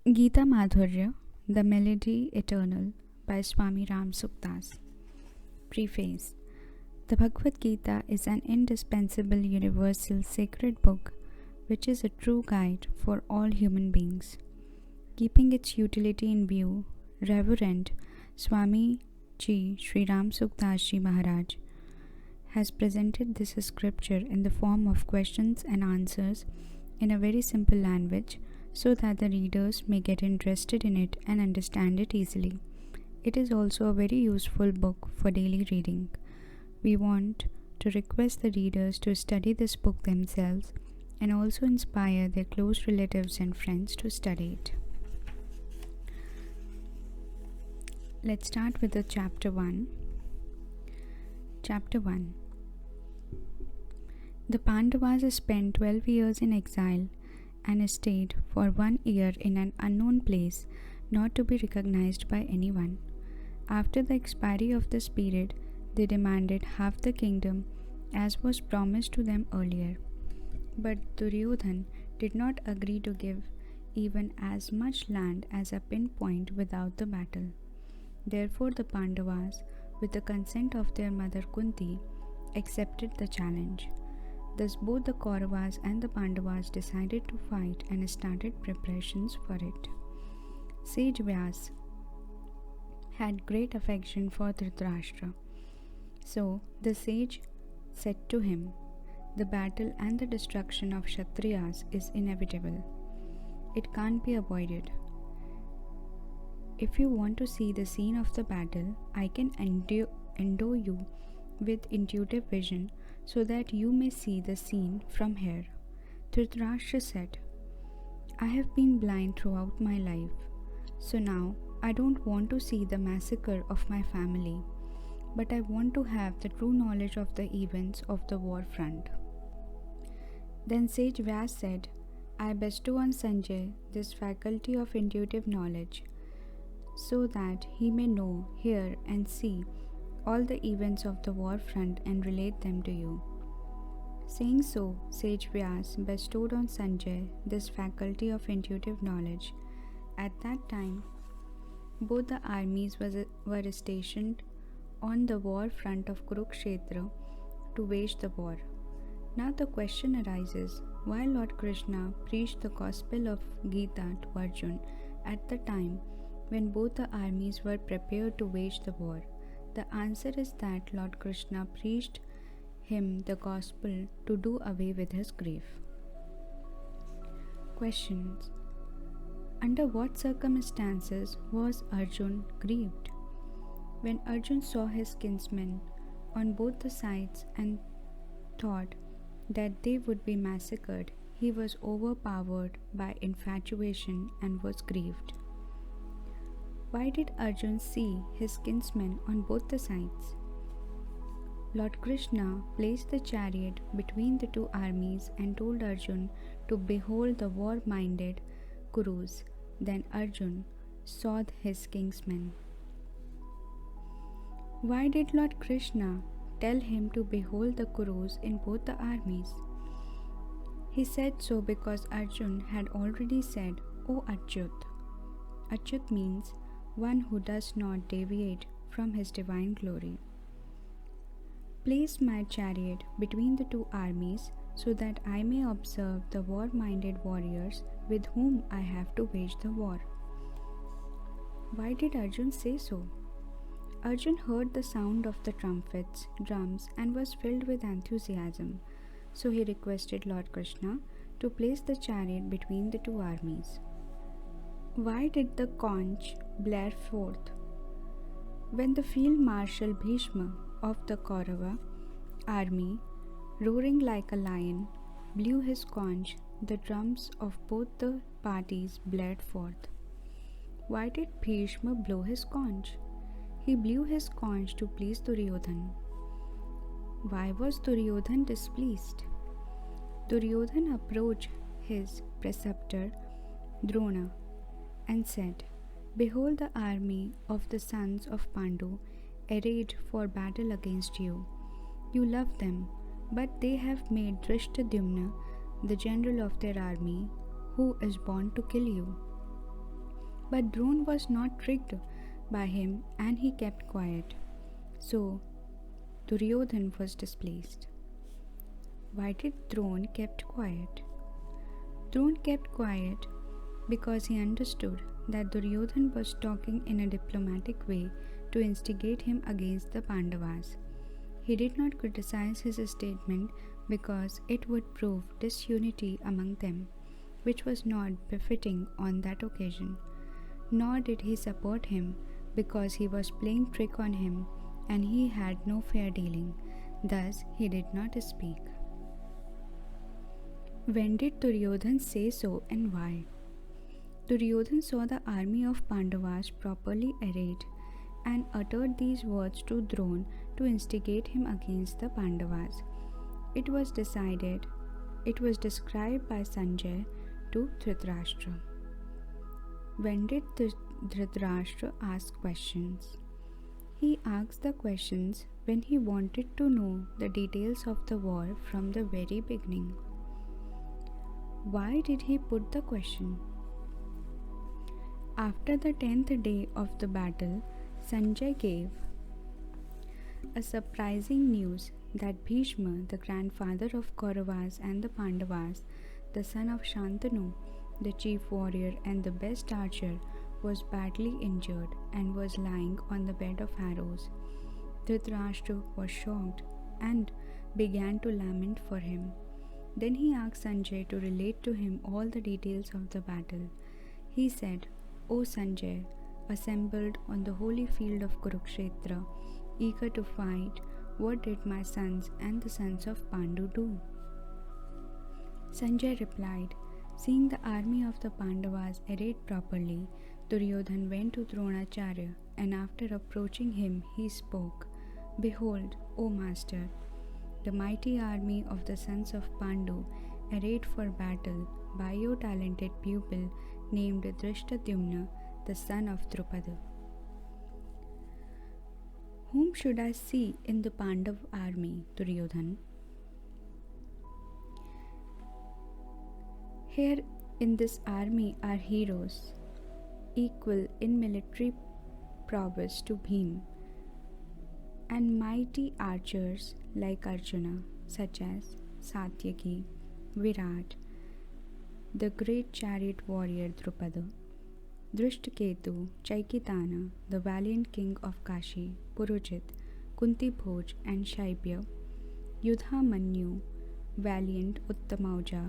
GITA-MADHURYA, The Melody Eternal by Swami Ramasukhadasaji. Preface. The Bhagavadgita is an indispensable universal sacred book which is a true guide for all human beings. Keeping its utility in view, Reverend Swamiji Sri Ramasukhadasaji Maharaja has presented this scripture in the form of questions and answers in a very simple language so that the readers may get interested in it and understand it easily. It is also a very useful book for daily reading. We want to request the readers to study this book themselves and also inspire their close relatives and friends to study it. Let's start with the chapter 1. Chapter 1. The Pandavas spent 12 years in exile and stayed for 1 year in an unknown place, not to be recognized by anyone. After the expiry of this period, they demanded half the kingdom as was promised to them earlier. But Duryodhan did not agree to give even as much land as a pinpoint without the battle. Therefore the Pandavas, with the consent of their mother Kunti, accepted the challenge. Thus both the Kauravas and the Pandavas decided to fight and started preparations for it. Sage Vyas had great affection for Dhritarashtra. So the sage said to him, "The battle and the destruction of Kshatriyas is inevitable. It can't be avoided. If you want to see the scene of the battle, I can endow you with intuitive vision so that you may see the scene from here." Dhritarashtra said, "I have been blind throughout my life, so now I don't want to see the massacre of my family, but I want to have the true knowledge of the events of the war front." Then Sage Vyas said, "I bestow on Sanjay this faculty of intuitive knowledge, so that he may know, hear and see all the events of the war front and relate them to you." Saying so, Sage Vyas bestowed on Sanjay this faculty of intuitive knowledge. At that time, both the armies were stationed on the war front of Kurukshetra to wage the war. Now the question arises, why Lord Krishna preached the gospel of Gita to Arjun at the time when both the armies were prepared to wage the war? The answer is that Lord Krishna preached him the gospel to do away with his grief. Questions. Under what circumstances was Arjun grieved? When Arjun saw his kinsmen on both the sides and thought that they would be massacred, he was overpowered by infatuation and was grieved. Why did Arjun see his kinsmen on both the sides? Lord Krishna placed the chariot between the two armies and told Arjun to behold the war-minded Kurus. Then Arjun saw his kinsmen. Why did Lord Krishna tell him to behold the Kurus in both the armies? He said so because Arjun had already said, "O Achyut." Achyut means one who does not deviate from his divine glory. Place my chariot between the two armies so that I may observe the war-minded warriors with whom I have to wage the war. Why did Arjun say so? Arjun heard the sound of the trumpets, drums and was filled with enthusiasm. So he requested Lord Krishna to place the chariot between the two armies. Why did the conch blare forth? When the field marshal Bhishma of the Kaurava army, roaring like a lion, blew his conch, the drums of both the parties blared forth. Why did Bhishma blow his conch? He blew his conch to please Duryodhan. Why was Duryodhan displeased? Duryodhan approached his preceptor Drona and said, "Behold the army of the sons of Pandu arrayed for battle against you. You love them, but they have made Drishtadyumna the general of their army, who is born to kill you." But Drona was not tricked by him and he kept quiet. So Duryodhana was displeased. Why did Drona kept quiet? Drona kept quiet because he understood that Duryodhana was talking in a diplomatic way to instigate him against the Pandavas. He did not criticize his statement because it would prove disunity among them, which was not befitting on that occasion. Nor did he support him because he was playing trick on him and he had no fair dealing. Thus he did not speak. When did Duryodhana say so and why? Duryodhana saw the army of Pandavas properly arrayed and uttered these words to Drona to instigate him against the Pandavas. It was described by Sanjay to Dhritarashtra. When did Dhritarashtra ask questions? He asked the questions when he wanted to know the details of the war from the very beginning. Why did he put the question? After the 10th day of the battle, Sanjay gave a surprising news that Bhishma, the grandfather of Kauravas and the Pandavas, the son of Shantanu, the chief warrior and the best archer, was badly injured and was lying on the bed of arrows. Dhritarashtra was shocked and began to lament for him. Then he asked Sanjay to relate to him all the details of the battle. He said, "O Sanjay, assembled on the holy field of Kurukshetra, eager to fight, what did my sons and the sons of Pandu do?" Sanjay replied, "Seeing the army of the Pandavas arrayed properly, Duryodhana went to Dronacharya, and after approaching him, he spoke, 'Behold, O Master, the mighty army of the sons of Pandu, arrayed for battle by your talented pupil named Drishtadyumna, the son of Drupada. Whom should I see in the Pandav army, Duryodhana? Here in this army are heroes, equal in military prowess to Bhim, and mighty archers like Arjuna, such as Satyaki, Virat, the great chariot warrior Drupada, Drishtaketu, Chaikitana, the valiant king of Kashi, Purujit, Kunti Bhoj and Shaibya, Yudhamanyu, valiant Uttamauja,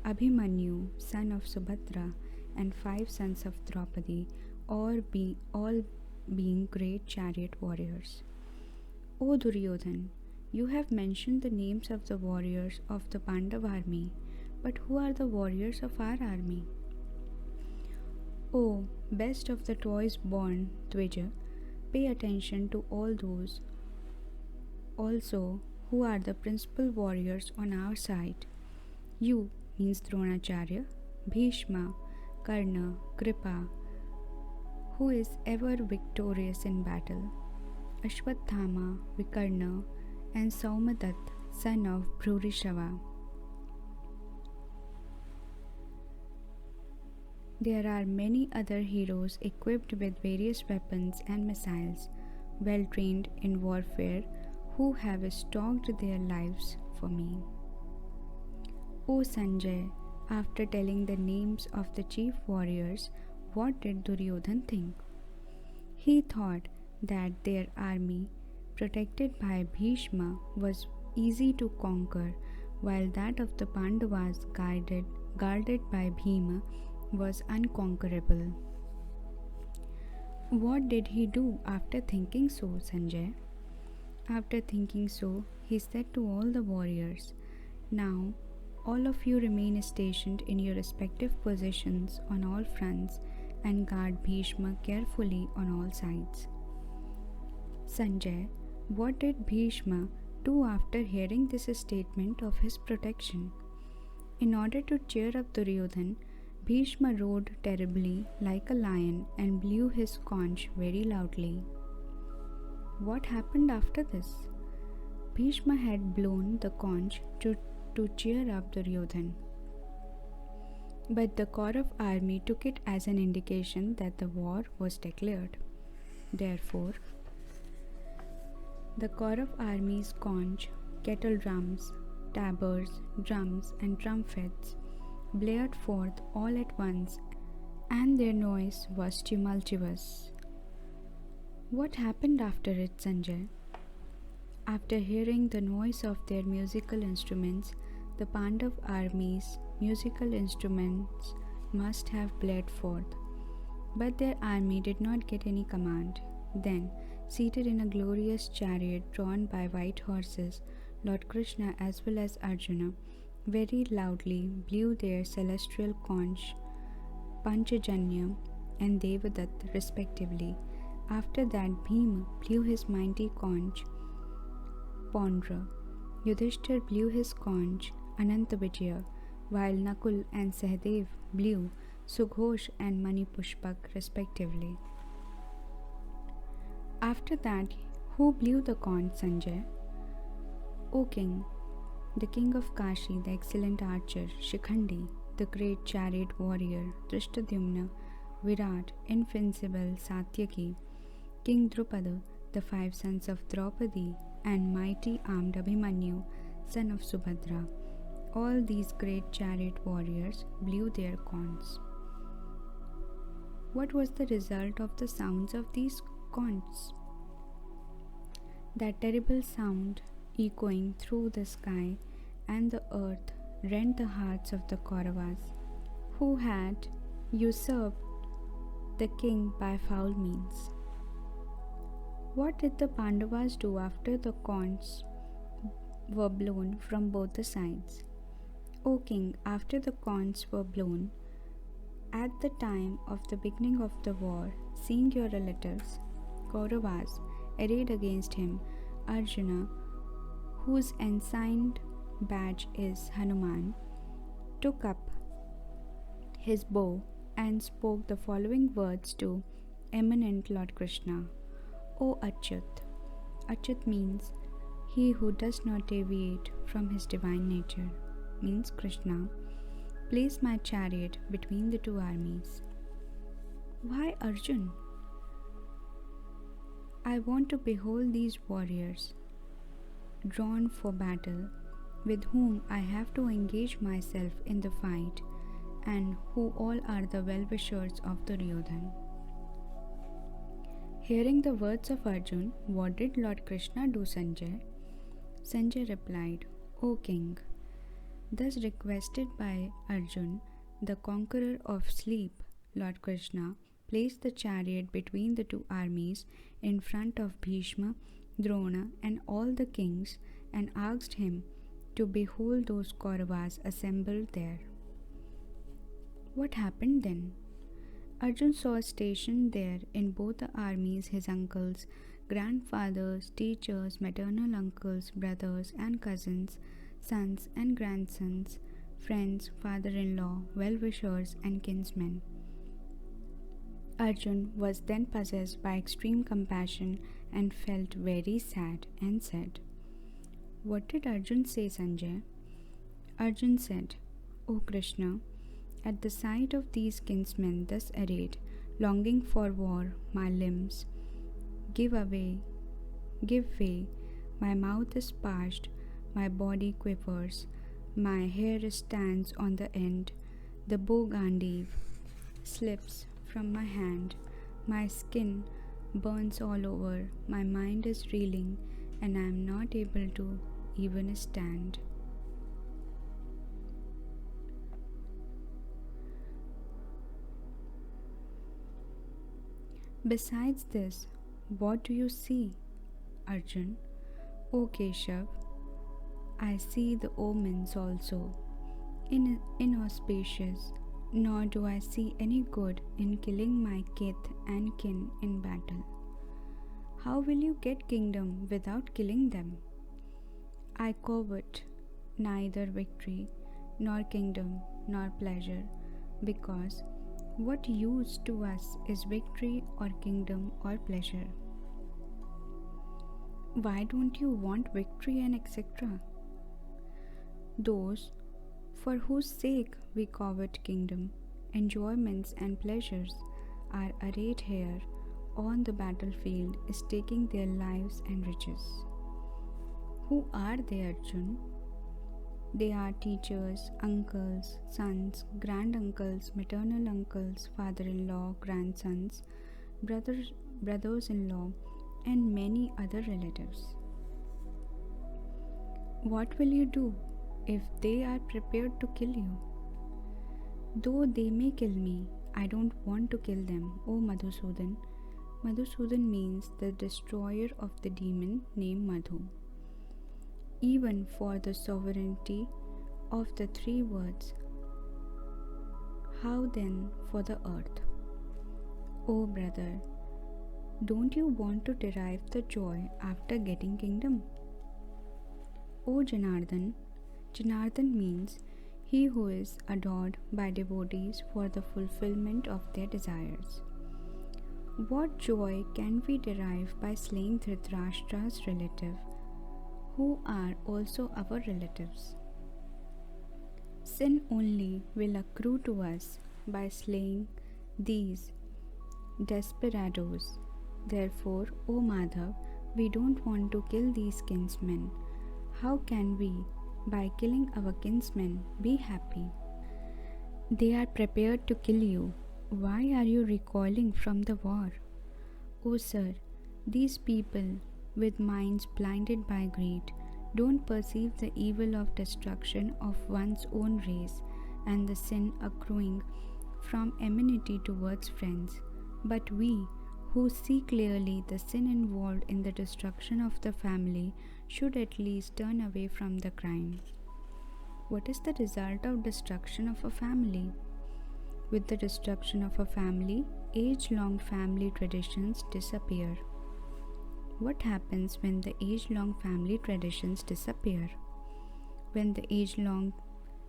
Abhimanyu, son of Subhadra, and 5 sons of Draupadi, all being great chariot warriors. O Duryodhana, you have mentioned the names of the warriors of the Pandav army, but who are the warriors of our army? O best of the twice born Dvija, pay attention to all those also who are the principal warriors on our side. You means Dronacharya, Bhishma, Karna, Kripa, who is ever victorious in battle, Ashwathama, Vikarna, and Saumadat, son of Bhrurishava. There are many other heroes equipped with various weapons and missiles, well trained in warfare, who have stalked their lives for me. O Sanjay, after telling the names of the chief warriors, what did Duryodhana think? He thought that their army, protected by Bhishma, was easy to conquer, while that of the Pandavas, guarded by Bhima, was unconquerable. What did he do after thinking so, Sanjay? After thinking so, he said to all the warriors, "Now, all of you remain stationed in your respective positions on all fronts and guard Bhishma carefully on all sides." Sanjay, what did Bhishma do after hearing this statement of his protection? In order to cheer up Duryodhana, Bhishma roared terribly like a lion and blew his conch very loudly. What happened after this? Bhishma had blown the conch to cheer up Duryodhana. But the Kaurav army took it as an indication that the war was declared. Therefore, the Kaurav army's conch, kettle drums, tabors, drums, and trumpets blared forth all at once, and their noise was tumultuous. What happened after it, Sanjay? After hearing the noise of their musical instruments, the Pandav army's musical instruments must have blared forth. But their army did not get any command. Then, seated in a glorious chariot drawn by white horses, Lord Krishna as well as Arjuna very loudly blew their celestial conch, Panchajanya and Devadatt respectively. After that, Bhima blew his mighty conch, Pondra. Yudhishthir blew his conch, Anantavijaya, while Nakul and Sahadev blew Sughosh and Manipushpak respectively. After that, who blew the conch, Sanjay? O King, the king of Kashi, the excellent archer, Shikhandi, the great chariot warrior, Drishtadyumna, Virat, invincible Satyaki, King Drupada, the 5 sons of Draupadi, and mighty armed Abhimanyu, son of Subhadra. All these great chariot warriors blew their conchs. What was the result of the sounds of these conchs? That terrible sound echoing through the sky and the earth rent the hearts of the Kauravas, who had usurped the king by foul means. What did the Pandavas do after the conchs were blown from both the sides? O King, after the conchs were blown, at the time of the beginning of the war, seeing your relatives, Kauravas, arrayed against him, Arjuna, whose ensigned badge is Hanuman, took up his bow and spoke the following words to eminent Lord Krishna. O Achyut. Achyut means he who does not deviate from his divine nature, means Krishna. Place my chariot between the two armies. Why Arjun? I want to behold these warriors drawn for battle, with whom I have to engage myself in the fight, and who all are the well-wishers of Duryodhan. Hearing the words of Arjun, what did Lord Krishna do, Sanjay? Sanjay replied, O King, thus requested by Arjun, the conqueror of sleep, Lord Krishna placed the chariot between the two armies in front of Bhishma, Drona and all the kings, and asked him to behold those Kauravas assembled there. What happened then? Arjun saw stationed there in both the armies his uncles, grandfathers, teachers, maternal uncles, brothers and cousins, sons and grandsons, friends, father-in-law, well-wishers and kinsmen. Arjun was then possessed by extreme compassion and felt very sad and said, What did Arjun say, Sanjay? Arjun said, O Krishna, at the sight of these kinsmen thus arrayed, longing for war, my limbs give way, my mouth is parched, my body quivers, my hair stands on the end, the bow gandiv slips from my hand, my skin burns all over, my mind is reeling, and I am not able to even stand. Besides this, what do you see, Arjun? O Keshav, I see the omens also, inauspicious, nor do I see any good in killing my kith and kin in battle. How will you get kingdom without killing them? I covet neither victory, nor kingdom, nor pleasure, because what use to us is victory or kingdom or pleasure? Why don't you want victory and etc.? Those for whose sake we covet kingdom, enjoyments and pleasures, are arrayed here on the battlefield, staking their lives and riches. Who are they, Arjun? They are teachers, uncles, sons, granduncles, maternal uncles, father-in-law, grandsons, brothers-in-law, and many other relatives. What will you do if they are prepared to kill you? Though they may kill me, I don't want to kill them, O Madhusudan. Madhusudan means the destroyer of the demon named Madhu. Even for the sovereignty of the three words, how then for the earth? O brother, don't you want to derive the joy after getting kingdom? O Janardhan, Janardhan means he who is adored by devotees for the fulfillment of their desires. What joy can we derive by slaying Dhritarashtra's relative, who are also our relatives? Sin only will accrue to us by slaying these desperados. Therefore, O Madhav, we don't want to kill these kinsmen. How can we, by killing our kinsmen, be happy? They are prepared to kill you. Why are you recoiling from the war? O sir, these people, with minds blinded by greed, don't perceive the evil of destruction of one's own race and the sin accruing from enmity towards friends. But we, who see clearly the sin involved in the destruction of the family, should at least turn away from the crime. What is the result of destruction of a family? With the destruction of a family, age-long family traditions disappear. What happens when the age-long family traditions disappear? When the age-long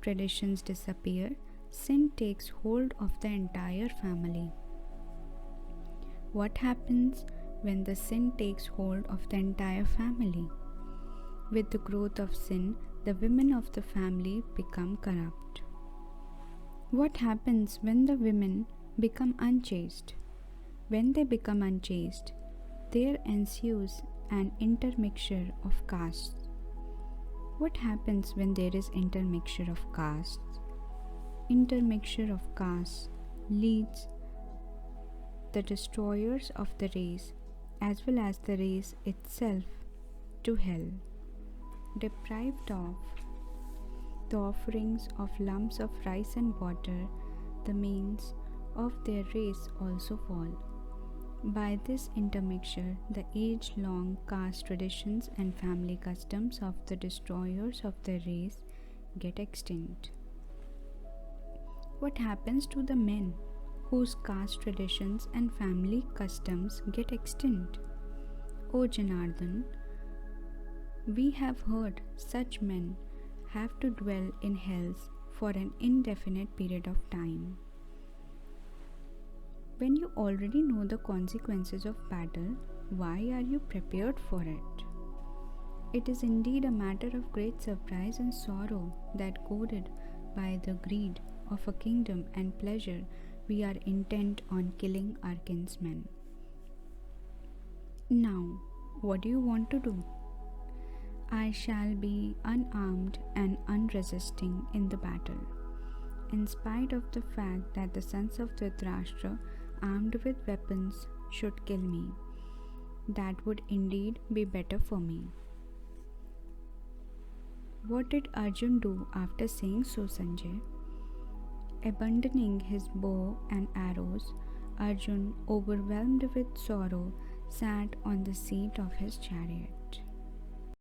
traditions disappear, sin takes hold of the entire family. What happens when the sin takes hold of the entire family? With the growth of sin, the women of the family become corrupt. What happens when the women become unchaste? When they become unchaste, there ensues an intermixture of castes. What happens when there is intermixture of castes? Intermixture of castes leads the destroyers of the race as well as the race itself to hell. Deprived of the offerings of lumps of rice and water, the means of their race also fall. By this intermixture, the age-long caste traditions and family customs of the destroyers of the race get extinct. What happens to the men whose caste traditions and family customs get extinct? O Janardhan, we have heard such men have to dwell in hells for an indefinite period of time. When you already know the consequences of battle, why are you prepared for it? It is indeed a matter of great surprise and sorrow that, goaded by the greed of a kingdom and pleasure, we are intent on killing our kinsmen. Now, what do you want to do? I shall be unarmed and unresisting in the battle, in spite of the fact that the sons of Dhritarashtra, armed with weapons, should kill me. That would indeed be better for me. What did Arjun do after saying so, Sanjay? Abandoning his bow and arrows, Arjun, overwhelmed with sorrow, sat on the seat of his chariot.